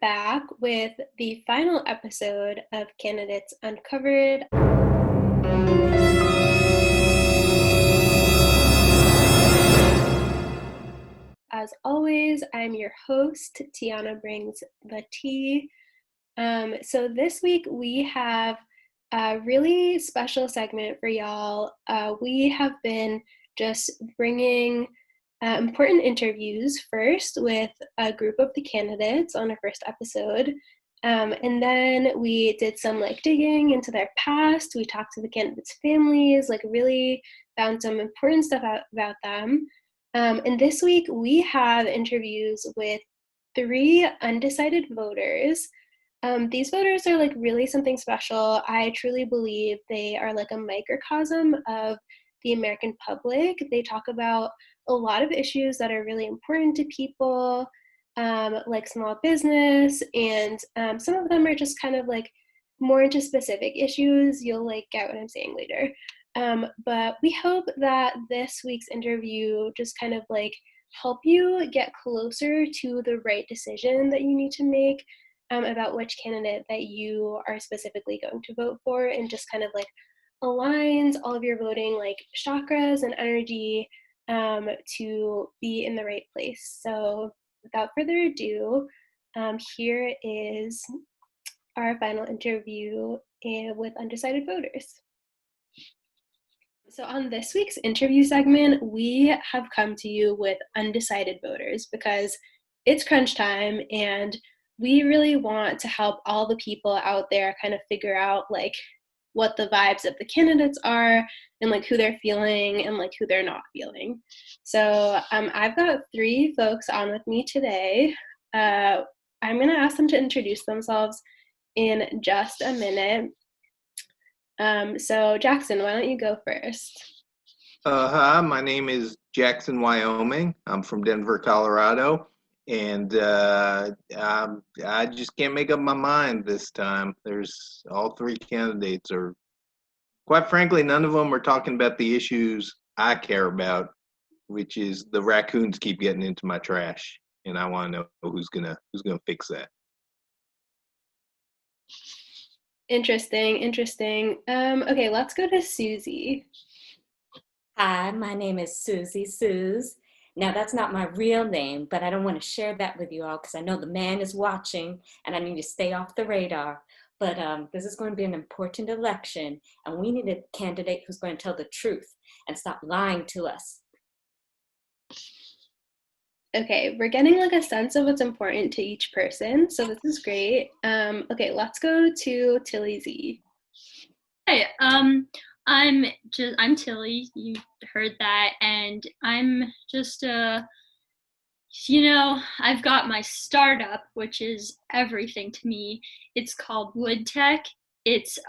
back with the final episode of Candidates Uncovered. As always, I'm your host, Tiana Brings the Tea. So this week we have a really special segment for y'all. We have been just bringing important interviews first with a group of the candidates on our first episode. And then we did some digging into their past. We talked to the candidates' families, really found some important stuff out about them. And this week we have interviews with 3 undecided voters. These voters are really something special. I truly believe they are a microcosm of the American public. They talk about a lot of issues that are really important to people, like small business, and some of them are just kind of more into specific issues. You'll get what I'm saying later. But we hope that this week's interview just kind of help you get closer to the right decision that you need to make about which candidate that you are specifically going to vote for, and just kind of aligns all of your voting chakras and energy to be in the right place. So without further ado, here is our final interview with undecided voters. So on this week's interview segment, we have come to you with undecided voters because it's crunch time and we really want to help all the people out there kind of figure out what the vibes of the candidates are and who they're feeling and who they're not feeling. So I've got 3 folks on with me today. I'm going to ask them to introduce themselves in just a minute. So Jackson, why don't you go first? Hi, my name is Jackson Wyoming. I'm from Denver, Colorado, and I just can't make up my mind this time. There's all 3 candidates are, quite frankly, none of them are talking about the issues I care about, which is the raccoons keep getting into my trash, and I want to know who's gonna fix that. Interesting. Okay, let's go to Susie. Hi, my name is Susie Suze. Now, that's not my real name, but I don't want to share that with you all because I know the man is watching and I need to stay off the radar. But this is going to be an important election, and we need a candidate who's going to tell the truth and stop lying to us. Okay, we're getting a sense of what's important to each person, so this is great. Okay, let's go to Tilly Z. Hi, I'm Tilly. You heard that, and I'm just I've got my startup, which is everything to me. It's called Wood Tech. It's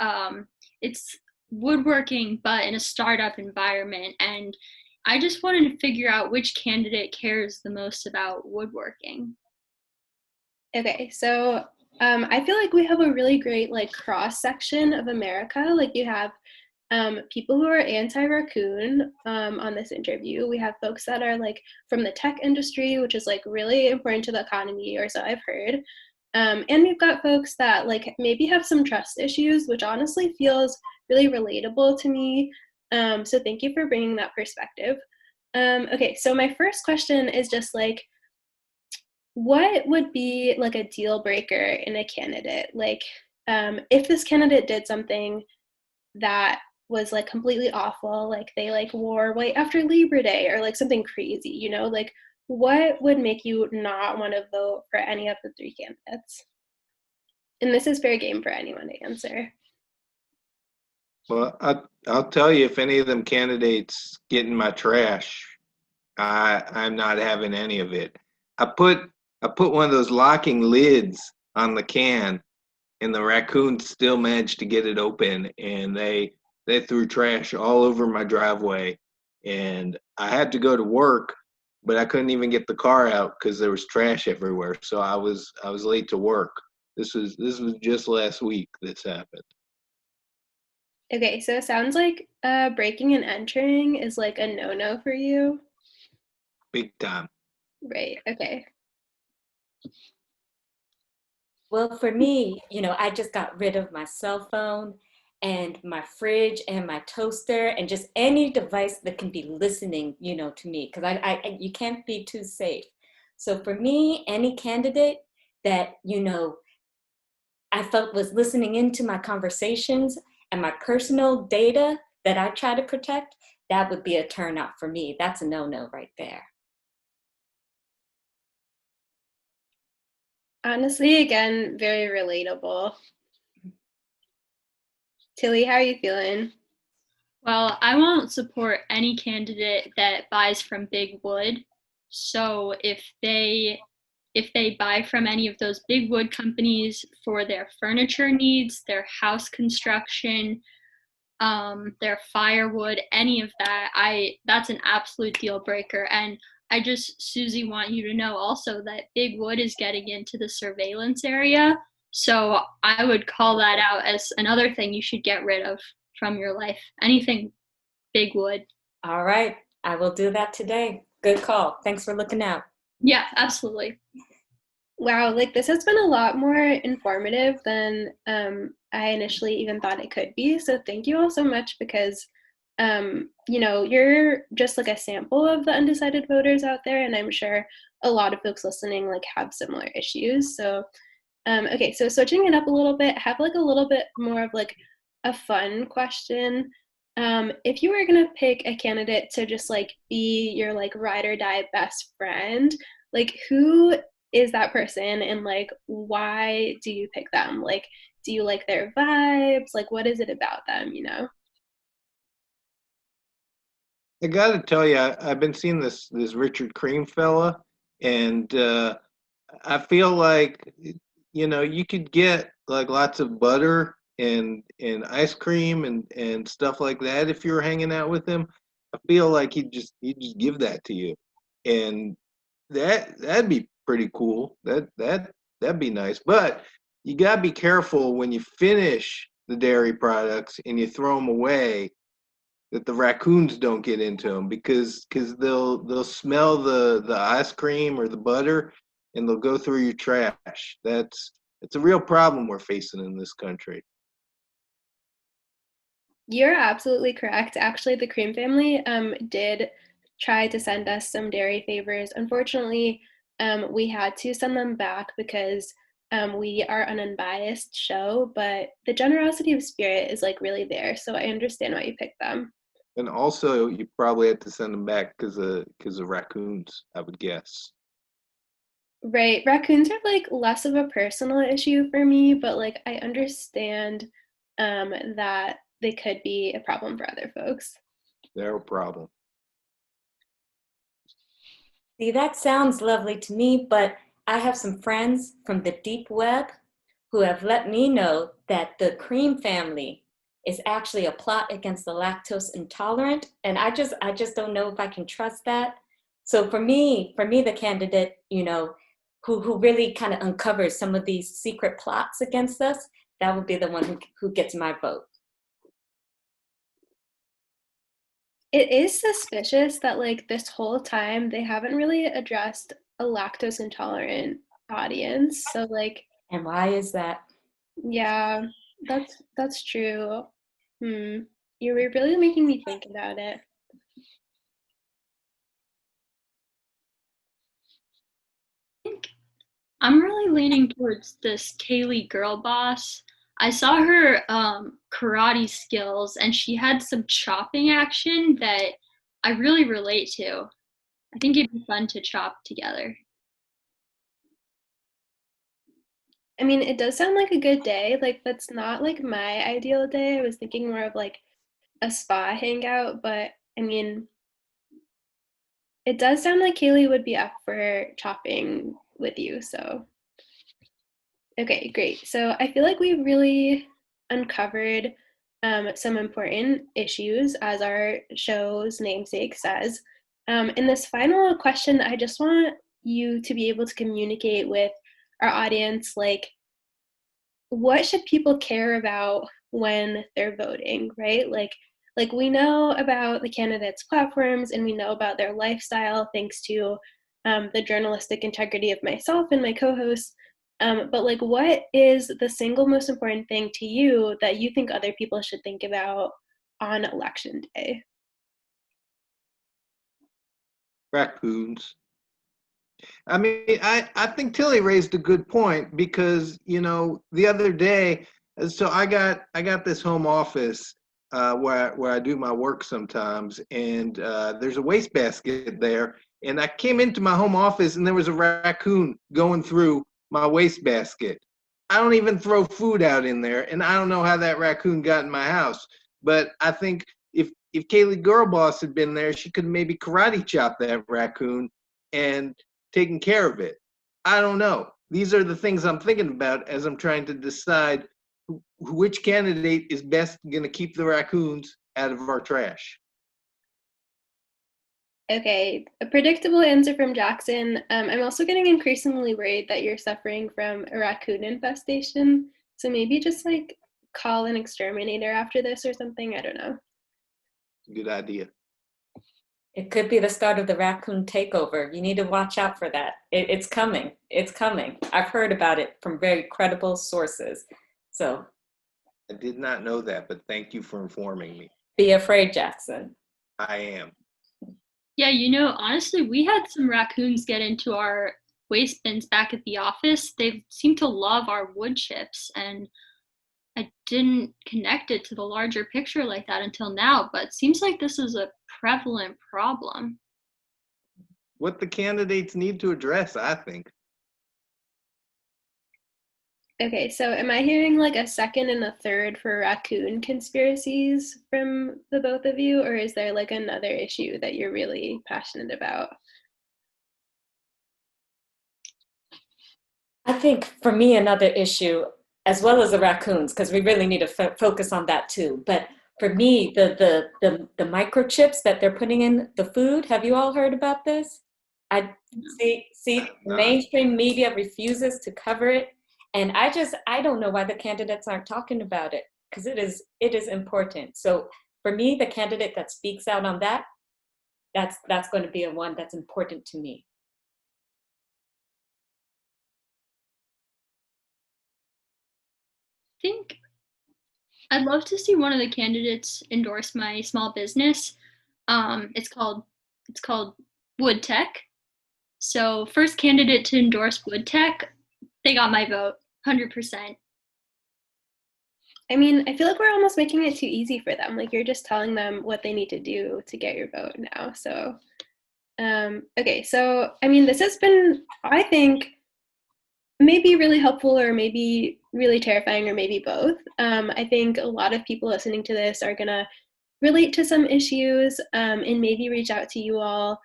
woodworking, but in a startup environment, and I just wanted to figure out which candidate cares the most about woodworking. Okay, so I feel we have a really great cross section of America. You have people who are anti-raccoon on this interview. We have folks that are from the tech industry, which is really important to the economy, or so I've heard. And we've got folks that maybe have some trust issues, which honestly feels really relatable to me. So thank you for bringing that perspective. Okay, so my first question is just what would be a deal breaker in a candidate? If this candidate did something that was completely awful, they wore white after Labor Day, or something crazy, what would make you not want to vote for any of the 3 candidates? And this is fair game for anyone to answer. Well, I'll tell you, if any of them candidates get in my trash, I'm not having any of it. I put one of those locking lids on the can, and the raccoons still managed to get it open, and they threw trash all over my driveway, and I had to go to work, but I couldn't even get the car out because there was trash everywhere. So I was late to work. This was just last week this happened. Okay, so it sounds breaking and entering is a no-no for you. Big time. Right, okay. Well, for me, I just got rid of my cell phone and my fridge and my toaster and just any device that can be listening, to me, because you can't be too safe. So for me, any candidate that, I felt was listening into my conversations and my personal data that I try to protect, that would be a turnout for me. That's a no-no right there. Honestly, again, very relatable. Tilly, how are you feeling? Well, I won't support any candidate that buys from Big Wood. So if they buy from any of those big wood companies for their furniture needs, their house construction, their firewood, any of that, that's an absolute deal breaker. And I just, Susie, want you to know also that Big Wood is getting into the surveillance area. So I would call that out as another thing you should get rid of from your life. Anything Big Wood. All right, I will do that today. Good call. Thanks for looking out. Yeah, absolutely. Wow, like this has been a lot more informative than I initially even thought it could be. So thank you all so much because you're just like a sample of the undecided voters out there, and I'm sure a lot of folks listening like have similar issues. So okay, so switching it up a little bit, have like a little bit more of like a fun question. If you were gonna pick a candidate to just like be your like ride or die best friend, like who is that person and like why do you pick them? Like, do you like their vibes? Like, what is it about them, you know? I got to tell you, I've been seeing this Richard Cream fella, and I feel like you could get like lots of butter and ice cream and stuff like that if you were hanging out with him. I feel like he'd just give that to you, and that'd be pretty cool. That'd be nice. But you gotta be careful when you finish the dairy products and you throw them away that the raccoons don't get into them because they'll smell the ice cream or the butter and they'll go through your trash. It's a real problem we're facing in this country. You're absolutely correct. Actually, the Cream family did try to send us some dairy favors. Unfortunately, we had to send them back because we are an unbiased show, but the generosity of spirit is like really there. So I understand why you picked them. And also, you probably had to send them back because of raccoons, I would guess. Right. Raccoons are like less of a personal issue for me, but like I understand that they could be a problem for other folks. They're a problem. See, that sounds lovely to me, but I have some friends from the deep web who have let me know that the Cream family is actually a plot against the lactose intolerant, and I just don't know if I can trust that. So for me, the candidate, who really kind of uncovers some of these secret plots against us, that would be the one who gets my vote. It is suspicious that like this whole time they haven't really addressed a lactose intolerant audience. So like, And why is that? yeah, that's true. Hmm. You were really making me think about it. I'm really leaning towards this Kaylee girl boss. I saw her karate skills and she had some chopping action that I really relate to. I think it'd be fun to chop together. I mean, it does sound like a good day. Like that's not like my ideal day. I was thinking more of like a spa hangout, but I mean, it does sound like Kaylee would be up for chopping with you, so okay, great. So I feel like we've really uncovered some important issues, as our show's namesake says. In this final question, I just want you to be able to communicate with our audience, like, what should people care about when they're voting, right? Like we know about the candidates' platforms and we know about their lifestyle thanks to the journalistic integrity of myself and my co-hosts. But like, what is the single most important thing to you that you think other people should think about on election day? Raccoons. I mean, I think Tilly raised a good point because, the other day, so I got this home office where I do my work sometimes, and there's a wastebasket there, and I came into my home office and there was a raccoon going through my wastebasket. I don't even throw food out in there, and I don't know how that raccoon got in my house, but I think if Kaylee Girlboss had been there, she could maybe karate chop that raccoon and taking care of it. I don't know. These are the things I'm thinking about as I'm trying to decide which candidate is best going to keep the raccoons out of our trash. Okay, a predictable answer from Jackson. I'm also getting increasingly worried that you're suffering from a raccoon infestation. So maybe just like call an exterminator after this or something. I don't know. Good idea. It could be the start of the raccoon takeover. You need to watch out for that. It's coming. It's coming. I've heard about it from very credible sources. So I did not know that, but thank you for informing me. be afraid, Jackson. I am. Yeah, honestly, we had some raccoons get into our waste bins back at the office. They seem to love our wood chips, and I didn't connect it to the larger picture like that until now, but it seems like this is a prevalent problem. What the candidates need to address, I think. Okay, so am I hearing like a second and a third for raccoon conspiracies from the both of you, or is there like another issue that you're really passionate about? I think for me, another issue, as well as the raccoons, because we really need to focus on that too. But for me, the microchips that they're putting in the food, have you all heard about this? I see mainstream media refuses to cover it. And I don't know why the candidates aren't talking about it, because it is important. So for me, the candidate that speaks out on that, that's going to be a one that's important to me. Think I'd love to see one of the candidates endorse my small business. It's called Wood Tech. So first candidate to endorse Wood Tech, they got my vote, 100%. I mean, I feel like we're almost making it too easy for them. Like you're just telling them what they need to do to get your vote now. So, okay, so I mean, this has been, I think, maybe really helpful or maybe really terrifying or maybe both. I think a lot of people listening to this are gonna relate to some issues and maybe reach out to you all.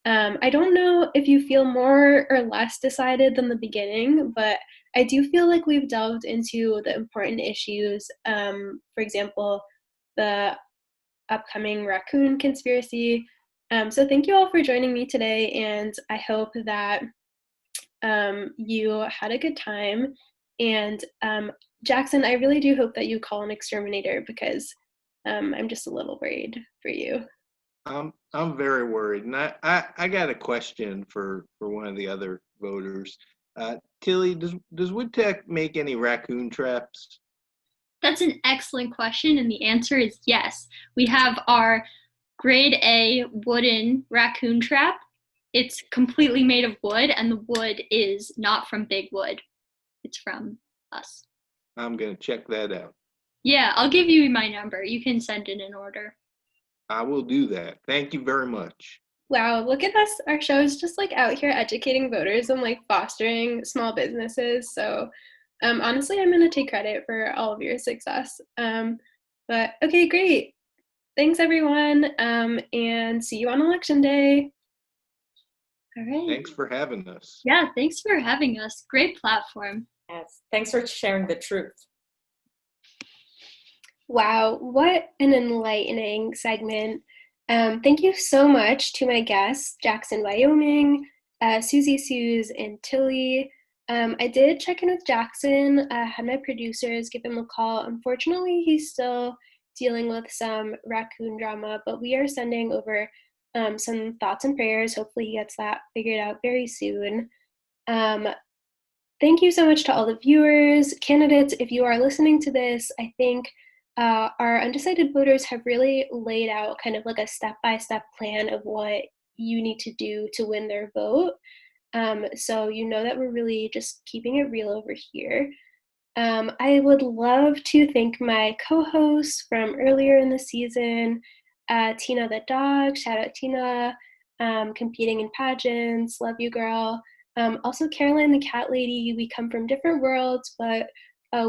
I don't know if you feel more or less decided than the beginning, but I do feel like we've delved into the important issues. For example, the upcoming raccoon conspiracy. So thank you all for joining me today, and I hope that you had a good time. And Jackson, I really do hope that you call an exterminator because I'm just a little worried for you. I'm very worried, and I got a question for one of the other voters. Tilly, does Woodtech make any raccoon traps? That's an excellent question, and the answer is yes. We have our grade A wooden raccoon trap. It's completely made of wood, and the wood is not from Big Wood. It's from us. I'm gonna check that out. Yeah, I'll give you my number. You can send in an order. I will do that. Thank you very much. Wow, look at us. Our show is just like out here educating voters and like fostering small businesses. So honestly, I'm going to take credit for all of your success. But okay, great. Thanks, everyone. And see you on Election Day. All right. Thanks for having us. Yeah, thanks for having us. Great platform. Yes. Thanks for sharing the truth. Wow, what an enlightening segment. Thank you so much to my guests, Jackson Wyoming, Susie Suze, and Tilly. I did check in with Jackson, had my producers give him a call. Unfortunately, he's still dealing with some raccoon drama, but we are sending over some thoughts and prayers. Hopefully he gets that figured out very soon. thank you so much to all the viewers, candidates. If you are listening to this, I think our undecided voters have really laid out kind of like a step-by-step plan of what you need to do to win their vote. So you know that we're really just keeping it real over here. I would love to thank my co-hosts from earlier in the season, Tina the dog, shout out Tina, competing in pageants, love you girl. Also Caroline the cat lady, we come from different worlds, but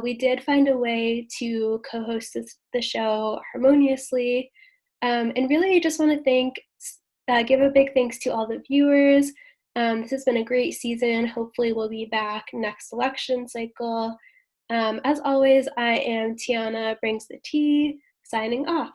we did find a way to co-host the show harmoniously. And really I just want to give a big thanks to all the viewers. This has been a great season. Hopefully we'll be back next election cycle. As always, I am Tiana Brings the Tea, signing off.